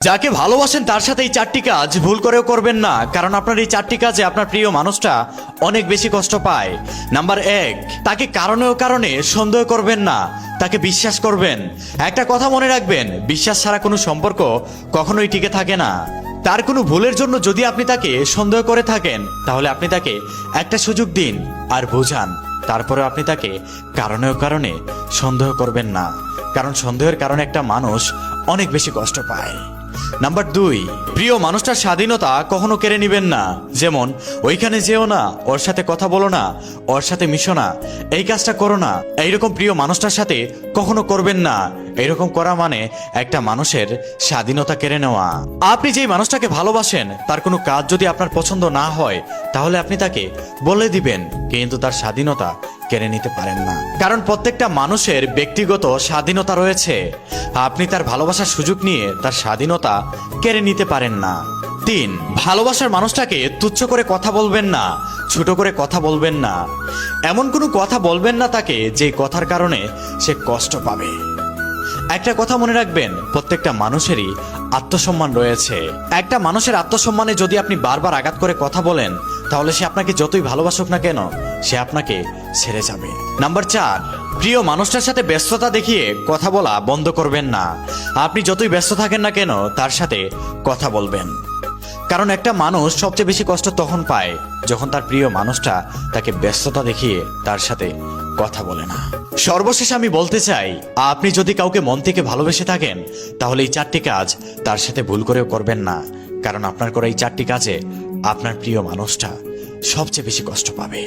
যাকে ভালোবাসেন তার সাথে এই চারটি কাজ ভুল করেও করবেন না, কারণ আপনার এই চারটি কাজে আপনার প্রিয় মানুষটা অনেক বেশি কষ্ট পায়। নাম্বার 1, তাকে কারণে সন্দেহ করবেন না, তাকে বিশ্বাস করবেন। একটা কথা মনে রাখবেন, বিশ্বাস ছাড়া কোনো সম্পর্ক কখনোই টিকে থাকে না। তার কোনো ভুলের জন্য যদি আপনি তাকে সন্দেহ করে থাকেন, তাহলে আপনি তাকে একটা সুযোগ দিন আর বোঝান। তারপরে আপনি তাকে কারণে সন্দেহ করবেন না, কারণ সন্দেহের কারণে একটা মানুষ অনেক বেশি কষ্ট পায়। নাম্বার 2, প্রিয় মানুষটার স্বাধীনতা কখনো কেড়ে নিবেন না। যেমন, ওইখানে যেও না, ওর সাথে কথা বলো না, ওর সাথে মিশো না, এই কাজটা করো না, এইরকম প্রিয় মানুষটার সাথে কখনো করবেন না। এইরকম করা মানে একটা মানুষের স্বাধীনতা কেড়ে নেওয়া। আপনি যেই মানুষটাকে ভালোবাসেন তার কোনো কাজ যদি আপনার পছন্দ না হয়, তাহলে আপনি তাকে বলে দিবেন, কিন্তু তার স্বাধীনতা কেড়ে নিতে পারেন না, কারণ প্রত্যেকটা মানুষের ব্যক্তিগত স্বাধীনতা রয়েছে। আপনি তার ভালোবাসার সুযোগ নিয়ে তার স্বাধীনতা কেড়ে নিতে পারেন না। 3, ভালোবাসার মানুষটাকে তুচ্ছ করে কথা বলবেন না, ছোট করে কথা বলবেন না। এমন কোনো কথা বলবেন না তাকে যে কথার কারণে সে কষ্ট পাবে। একটা কথা মনে রাখবেন, প্রত্যেকটা মানুষেরই আত্মসম্মান রয়েছে। একটা মানুষের আত্মসম্মানে যদি আপনি বারবার আঘাত করে কথা বলেন, তাহলে সে আপনাকে যতই ভালোবাসুক না কেন, সে আপনাকে ছেড়ে যাবে। নাম্বার 4, প্রিয় মানুষটার সাথে ব্যস্ততা দেখিয়ে কথা বলা বন্ধ করবেন না। আপনি যতই ব্যস্ত থাকেন না কেন, তার সাথে কথা বলবেন, কারণ একটা মানুষ সবচেয়ে বেশি কষ্ট তখন পায় যখন তার প্রিয় মানুষটা তাকে ব্যস্ততা দেখিয়ে তার সাথে কথা বলে না। সর্বশেষ আমি বলতে চাই, আপনি যদি কাউকে মন থেকে ভালোবেসে থাকেন, তাহলে এই 4টি কাজ তার সাথে ভুল করেও করবেন না, কারণ আপনার করা এই 4টি কাজে আপনার প্রিয় মানুষটা সবচেয়ে বেশি কষ্ট পাবে।